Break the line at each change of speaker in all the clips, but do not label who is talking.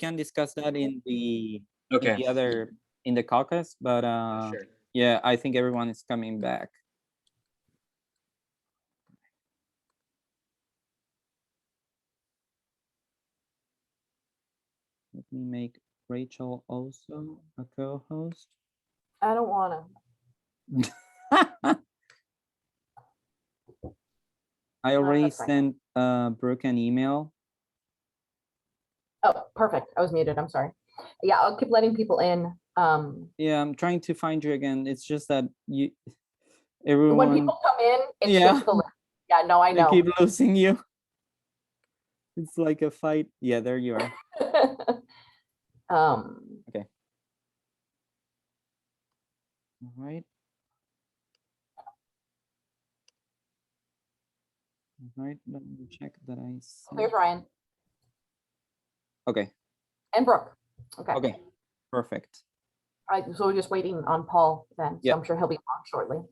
can discuss that in the
Okay.
other in the caucus, but
Sure.
yeah, I think everyone is coming back. Let me make Rachel also a co-host.
I don't want to.
I already
that's fine.
sent Brooke an email.
Oh, perfect. I was muted. I'm sorry. Yeah, I'll keep letting people in.
Yeah, I'm trying to find you again. It's just that
when
everyone.
people come in, it
Yeah.
skips the list. Yeah, no, I know.
I keep losing you. It's like a fight. Yeah, there you are. Okay. All right. All right. Let me check that I sent.
There's Ryan
Okay.
and Brooke. Okay.
Okay. Perfect.
All right. So we're just waiting on Paul then. So
Yeah.
I'm sure he'll be on shortly.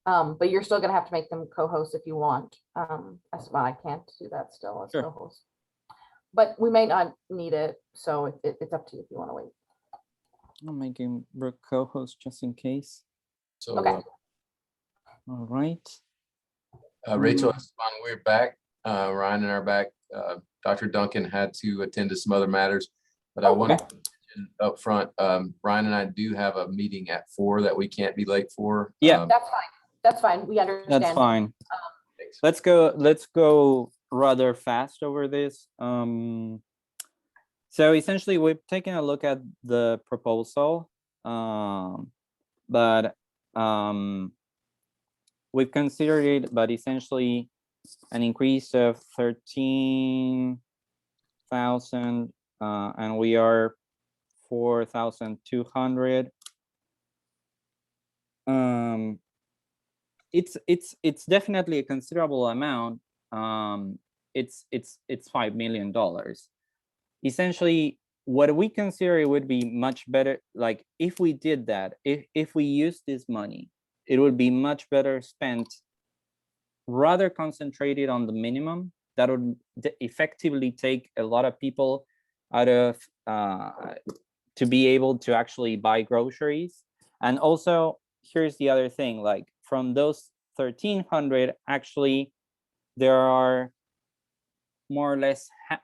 But you're still gonna have to make them co-host if you want. That's why I can't do that still as
Sure.
co-host. But we may not need it, so it's up to you if you want to wait.
I'm making Brooke co-host just in case.
So,
Okay.
All right.
Rachel, we're back. Ryan and I are back. Dr. Duncan had to attend to some other matters, but I wanted to mention up front, Ryan and I do have a meeting at 4 that we can't be late for.
Yeah.
That's fine. That's fine. We understand.
That's fine. Let's go rather fast over this. So essentially, we've taken a look at the proposal, but we've considered it, but essentially an increase of 13,000, and we are 4,200. It's definitely a considerable amount. It's $5 million. Essentially, what we consider it would be much better, like if we did that, if we use this money, it would be much better spent rather concentrated on the minimum. That would effectively take a lot of people out of to be able to actually buy groceries. And also, here's the other thing, like from those 1,300, actually there are more or less half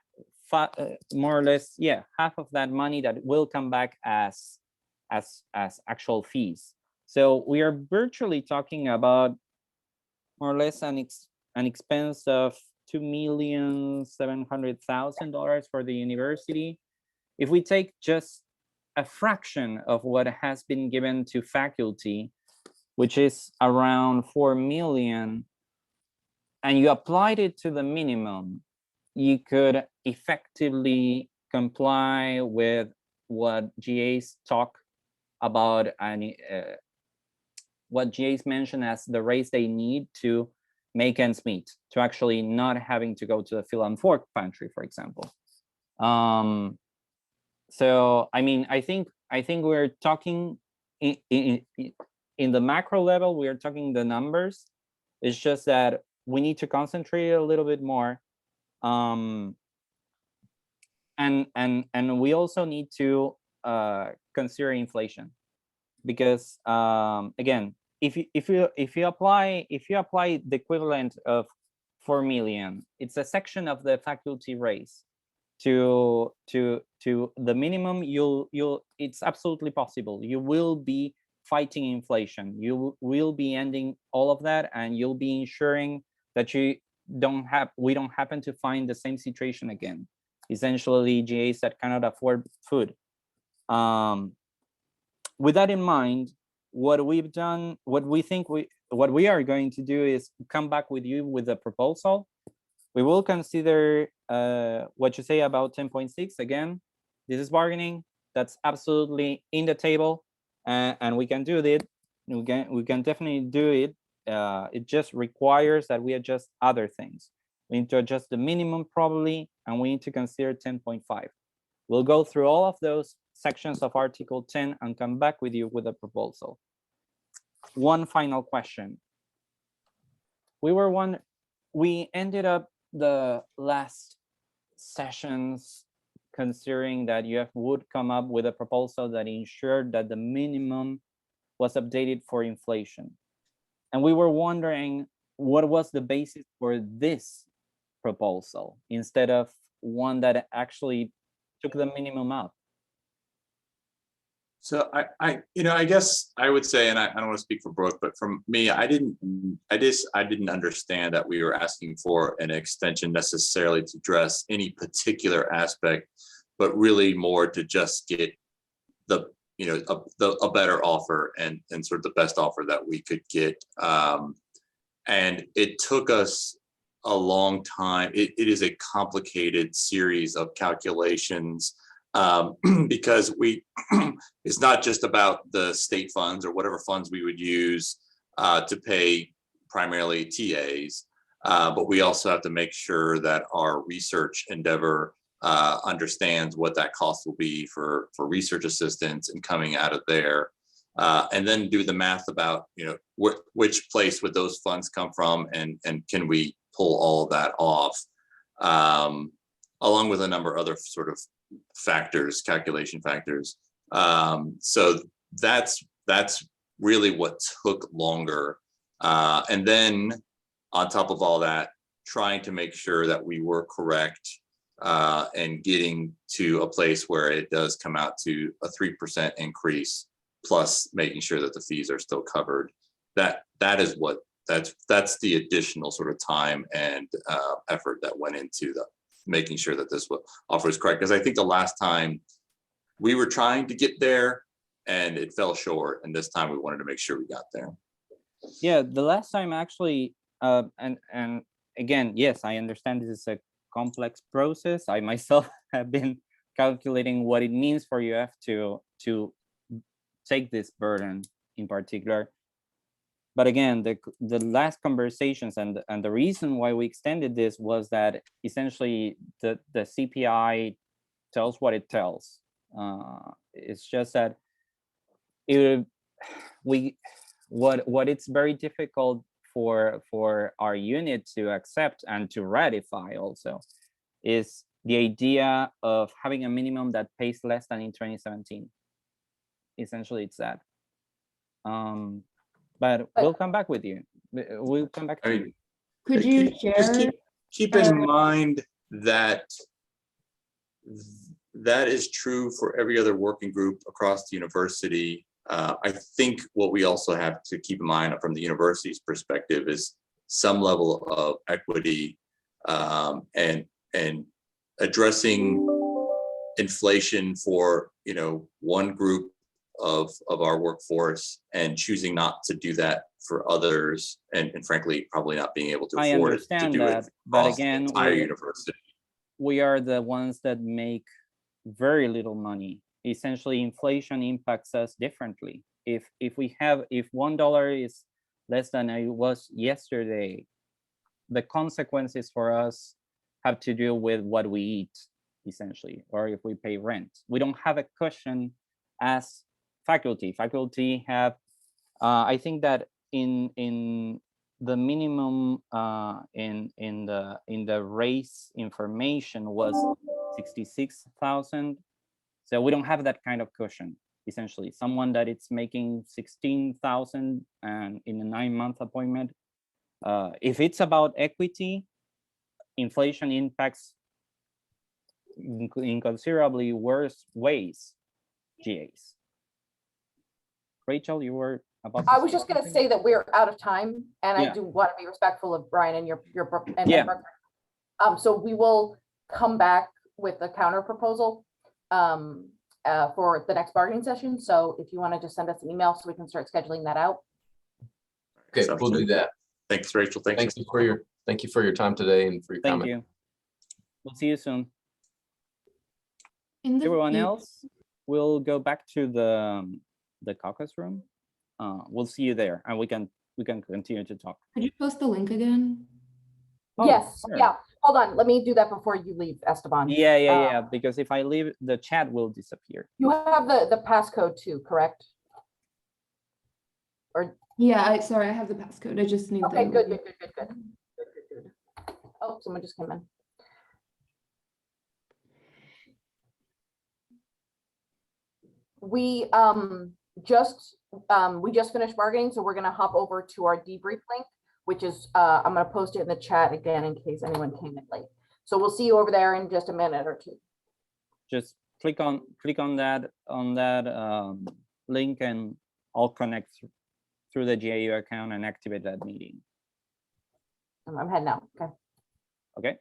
of that money that will come back as actual fees. So we are virtually talking about more or less an expense of $2,700,000 for the university. If we take just a fraction of what has been given to faculty, which is around 4 million, and you applied it to the minimum, you could effectively comply with what GAs talk about, and what GAs mention as the raise they need to make ends meet, to actually not having to go to the fill and fork pantry, for example. So I mean, I think we're talking in the macro level, we are talking the numbers. It's just that we need to concentrate a little bit more. And we also need to consider inflation, because again, if you apply the equivalent of 4 million, it's a section of the faculty raise to the minimum, it's absolutely possible you will be fighting inflation. You will be ending all of that, and you'll be ensuring that we don't happen to find the same situation again. Essentially, GAs that cannot afford food. With that in mind, what we've done, what we are going to do is come back with you with a proposal. We will consider what you say about 10.6. Again, this is bargaining. That's absolutely in the table, and we can do it. We can definitely do it. It just requires that we adjust other things. We need to adjust the minimum probably, and we need to consider 10.5. We'll go through all of those sections of Article 10 and come back with you with a proposal. One final question. We ended up the last sessions, considering that UF would come up with a proposal that ensured that the minimum was updated for inflation. And we were wondering what was the basis for this proposal instead of one that actually took the minimum up.
So I guess I would say, and I don't want to speak for Brooke, but from me, I didn't understand that we were asking for an extension necessarily to address any particular aspect, but really more to just get the, a better offer and sort of the best offer that we could get. And it took us a long time. It is a complicated series of calculations. Because it's not just about the state funds or whatever funds we would use to pay primarily TAs, but we also have to make sure that our research endeavor understands what that cost will be for research assistants and coming out of there, and then do the math about which place would those funds come from, and can we pull all of that off, along with a number of other sort of calculation factors. So that's really what took longer. And then on top of all that, trying to make sure that we were correct and getting to a place where it does come out to a 3% increase, plus making sure that the fees are still covered. That's the additional sort of time and effort that went into making sure that this offer is correct. Because I think the last time we were trying to get there and it fell short, and this time we wanted to make sure we got there.
Yeah, the last time actually, and again, yes, I understand this is a complex process. I myself have been calculating what it means for UF to take this burden in particular. But again, the last conversations and the reason why we extended this was that essentially the CPI tells what it tells. It's just that what it's very difficult for our unit to accept and to ratify also is the idea of having a minimum that pays less than in 2017. Essentially, it's that. But we'll come back with you. We'll come back to you.
Could you
Just
share?
keep in mind that that is true for every other working group across the university. I think what we also have to keep in mind from the university's perspective is some level of equity and addressing inflation for one group of our workforce and choosing not to do that for others, and frankly probably not being able to afford it to do it.
But again,
the entire university.
We are the ones that make very little money. Essentially, inflation impacts us differently. If $1 is less than it was yesterday, the consequences for us have to do with what we eat, essentially, or if we pay rent. We don't have a cushion as faculty. Faculty have, I think that in the minimum in the race information was 66,000. So we don't have that kind of cushion. Essentially, someone that it's making 16,000 and in a 9-month appointment, if it's about equity, inflation impacts in considerably worse ways GAs. Rachel, you were about to
I was just going to say that we're out of time, and
Yeah.
I do want to be respectful of Brian and your and
Yeah.
Brooke. So we will come back with a counter proposal for the next bargaining session. So if you want to just send us an email so we can start scheduling that out.
Okay, we'll do that.
Thanks, Rachel.
Thank you for your time today and for your
Thank
comment.
you. We'll see you soon.
In the
Everyone
feed-
else, we'll go back to the caucus room. We'll see you there, and we can continue to talk.
Could you post the link again?
Oh,
Yes,
sure.
yeah. Hold on, let me do that before you leave, Esteban.
Yeah. Because if I leave, the chat will disappear.
You have the passcode too, correct? Or
Yeah, sorry, I have the passcode. I just need
okay,
the.
good. Oh, someone just came in. We just finished bargaining, so we're gonna hop over to our debrief link, which is, I'm gonna post it in the chat again in case anyone came in late. So we'll see you over there in just a minute or two.
Just click on that link, and I'll connect through the GAU account and activate that meeting.
I'm heading out, okay?
Okay.